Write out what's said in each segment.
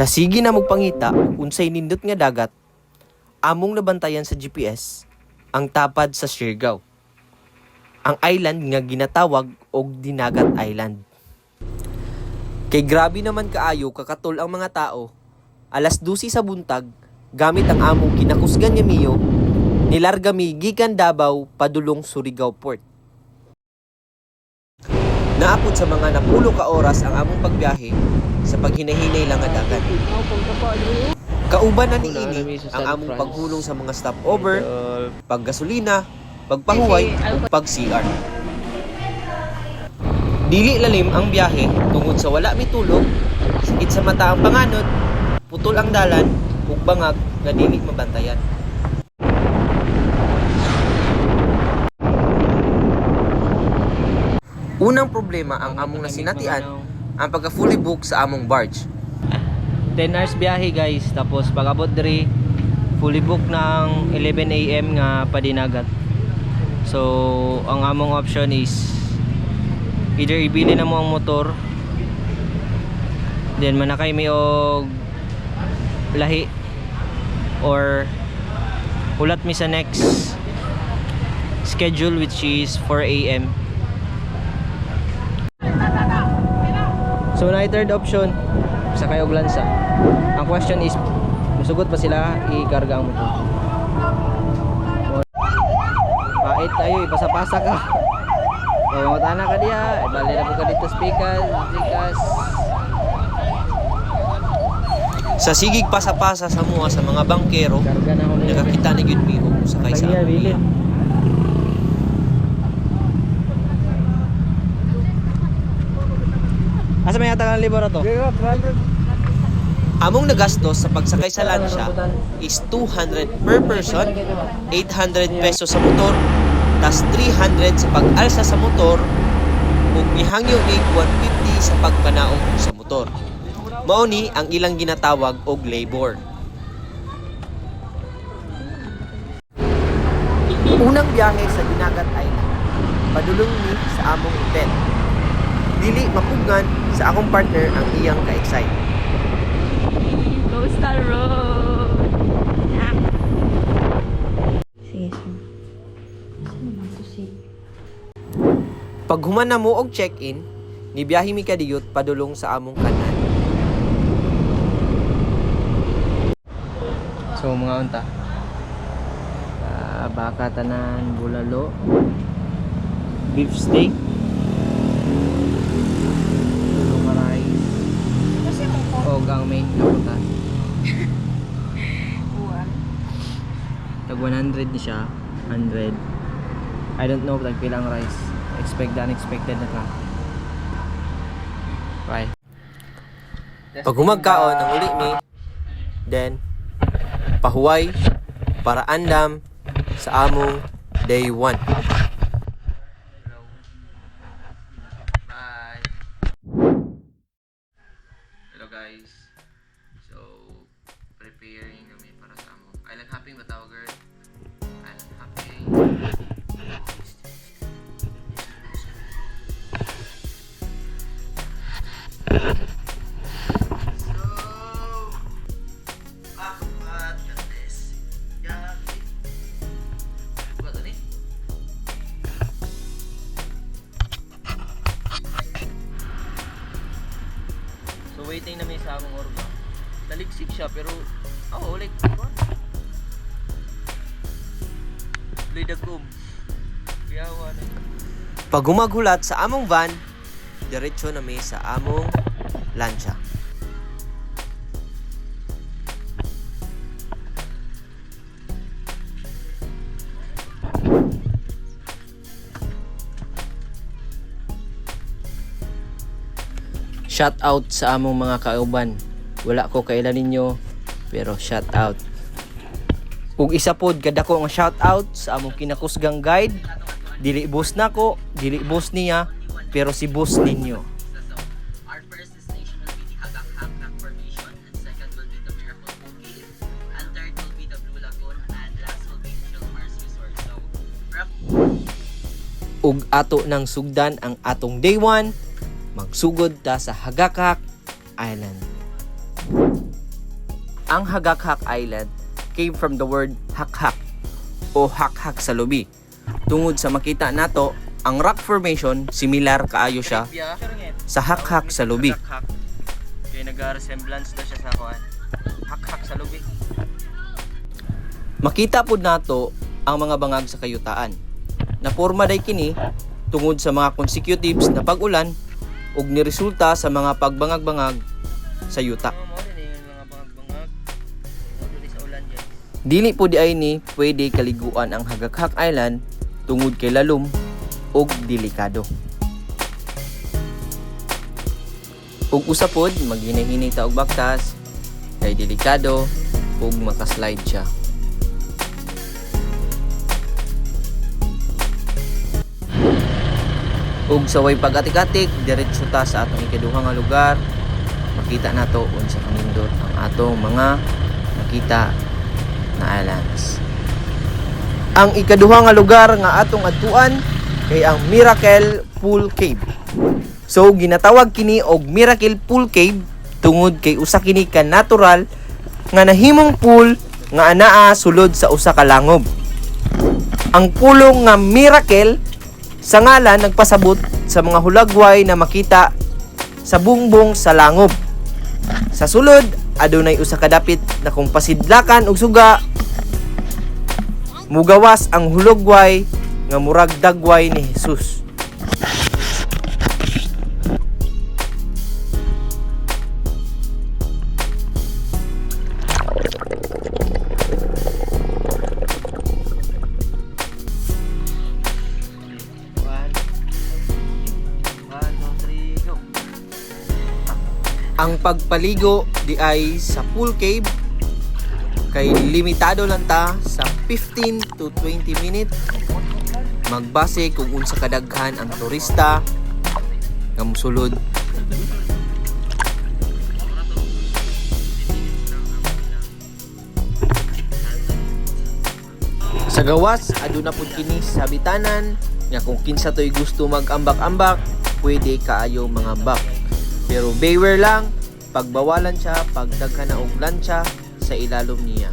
Sa sige na magpangita, unsay nindot nga dagat, among nabantayan sa GPS ang tapad sa Siargao. Ang island nga ginatawag og Dinagat Island. Kay grabe naman kaayo kakatol ang mga tao, alas 12 sa buntag, gamit ang among kinakusgan nga miyo, nilarga mi gikan Davao padulong Surigao Port. Naapod sa mga napulo ka oras ang among pagbiyahe sa paghinahinay lang nga dagat. Kauban na niini ang among paghulong sa mga stopover, paggasolina, pagpahuway, ug pag-CR. Dili lalim ang biyahe tungod sa wala mitulog, sakit sa mata ang panganod, putol ang dalan, ug bangag nga dili mabantayan. Unang problema ang among nasinatian, ang pagka-fully book sa among barge. 10 hours biyahe guys, tapos pag-abot diri fully book ng 11 AM nga padinagat. So, ang among option is either ibili na mo ang motor, then manakay mi og lahi, or hulat mi sa next schedule which is 4 AM. So na third option sa kayo og lansa. Ang question is, musugot pa sila i-karga ang motor? Pait tayo, ipasa-pasa ka. So matana ka diya, bali na po ka dito speakers. Sa sigig pasa-pasa sa mga bangkero, nakakita na yun miho sakay sa among. Asa may yata kang libro to? Among nagastos sa pagsakay sa lansya is 200 per person, 800 pesos sa motor, tas 300 sa pag-alsa sa motor, ug ihangyo ni 150 sa pagpanaog sa motor. Mao ni ang ilang ginatawag og labor. Unang biyahe sa Dinagat Island, padulong ni sa among hotel. Dili mapugan sa akong partner ang iyang ka-excite. Coastal Road! Sige, Pag human na mo og check-in, nibiyahe mi kadiyot padulong sa among kanan. So mga unta, baka tanan bulalo, beef steak, tulong maray, o ang main kaputan. Tag 100 ni siya, 100. I don't know tag pilang rice. Expect the unexpected na ka. Bye. Pag humagkaon ang uli mi, then pahuway para andam sa among day 1. Bye. Hello guys. So, preparing kami para sa among Island hopping ba tawag, girl? Island hopping. So waiting na may sa among orga. Taligsik siya pero like lidagom. Piyawa na. Pag gumaghulat sa among van, diretso na may sa among lansya. Shout out sa among mga kauban. Wala ko kailan ninyo, pero shout out. Ug isa pod kadako ang shout out sa among kinakusgang guide. Dili boss nako, dili boss niya, pero si boss ninyo. Our first destination will be the Hagak-Hagak Formation, and second will be the Miracle Pool Cave, and third will be the Blue Lagoon, and last will be the Chilmars Resort. So, ug ato nang sugdan ang atong day 1, magsugod ta sa Hagak-Hagak Island. Ang Hagakhak Island came from the word hakhak o hakhak sa lubi. Tungod sa makita nato, ang rock formation similar kaayo siya sa hakhak sa lubi. Kaya nag-resemblance daw siya sa kuan. Hakhak sa lubi. Makita pud nato ang mga bangag sa kayutaan. Naporma day kini tungod sa mga consecutives na pag-ulan ug niresulta sa mga pagbangag-bangag sa yuta. Dili po di ay ni pwede kaliguan ang Hagakhak Island tungod kay lalom ug delikado. Ug usa pod maghinahinay ta og baktas kay delikado ug makaslide siya. Ug sa way pag-atik-atik diretso ta sa atong ikaduha nga lugar. Makita nato unsa kanindot ang atong mga nakita na islands. Ang ikaduha nga lugar nga atong adtuan kay ang Miracle Pool Cave. So ginatawag kini og Miracle Pool Cave tungod kay usa kini ka natural nga nahimong pool nga anaa sulod sa usa ka langob. Ang pulong nga Miracle sa ngalan nagpasabot sa mga hulagway na makita sa bungbong sa langob. Sa sulod, adunay usa ka dapit na kung pasidlakan og suga, mugawas ang hulagway nga murag dagway ni Jesus. Ang pagpaligo di ay sa pool cave kay limitado lang ta sa 15 to 20 minutes. Magbase kung unsa kadaghan ang turista nga mosulod. Sa gawas aduna pud kini sa bitanan nga kung kinsa toy gusto mag-ambak-ambak, pwede kaayo mga ambak. Pero beware lang, pagbawalan siya, pagdaghan na og lansya sa ilalom niya.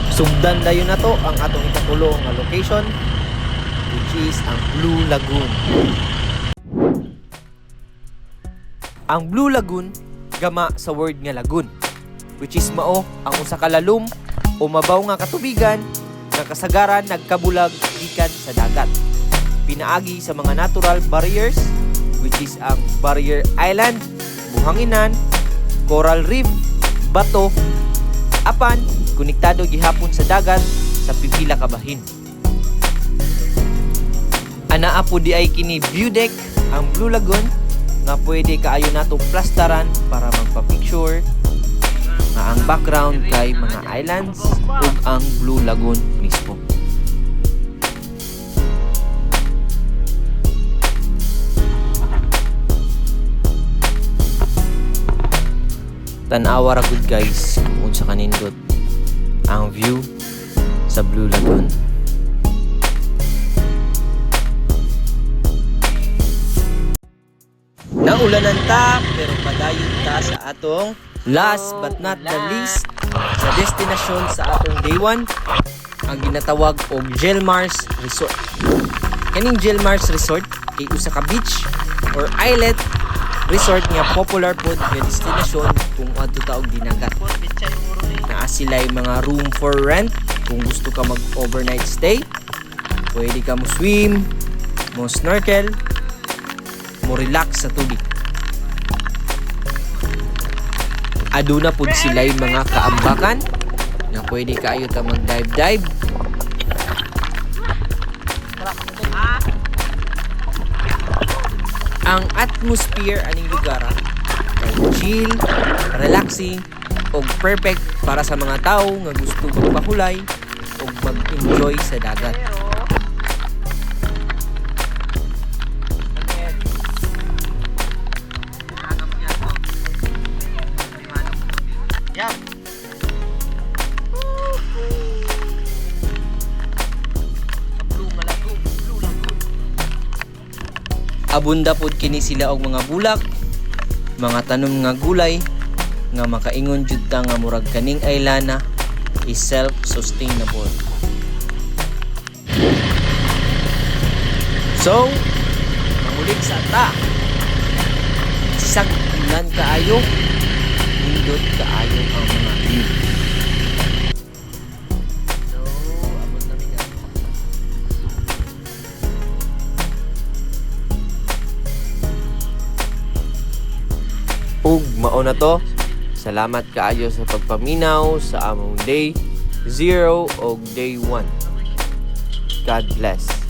Sugdan dayon na to ang atong ikatulo nga location, which is ang Blue Lagoon. Ang Blue Lagoon gama sa word nga lagoon, which is mao ang usa ka lalom o mabaw nga katubigan nga kasagaran nagkabulag gikan sa dagat. Pinaagi sa mga natural barriers, which is ang Barrier Island, buhanginan, coral reef, bato, apan konektado gihapon sa dagat sa pipila ka bahin. Anaa po di ay kini view deck ang Blue Lagoon nga pwede kaayo nato plastaran para magpa-picture nga ang background kay mga islands ug ang Blue Lagoon mismo. Tanawa ra gud guys kung unsa kanindot ang view sa Blue Lagoon. Naulanan ta pero padayon ta sa atong last but not the least sa destination sa atong day 1, ang ginatawag og Gelmars Resort. Kaning Gelmars Resort kay usa ka beach or islet resort nga popular pod nga destinasyon kung adto ta og dinagat. Naa sila'y mga room for rent kung gusto ka mag-overnight stay. Pwede ka mo swim, mo snorkel, mo relax sa tubig. Aduna pod sila'y mga kaambakan na pwede kaayo ta mag-dive-dive. Ang atmosphere aning lugar ay chill, relaxing, ug perfect para sa mga tao nga gusto magpahulay ug mag-enjoy sa dagat. Abunda pod kini sila og mga bulak, mga tanom nga gulay, nga makaingon jud ta nga murag kaning aylana is self-sustainable. So, mamulig sa ta. Saglan kaayo, nindot kaayo ang mga view. So, abot namin nga. Ug mao na to. Salamat kaayo sa pagpaminaw sa among day 0 o day 1. God bless.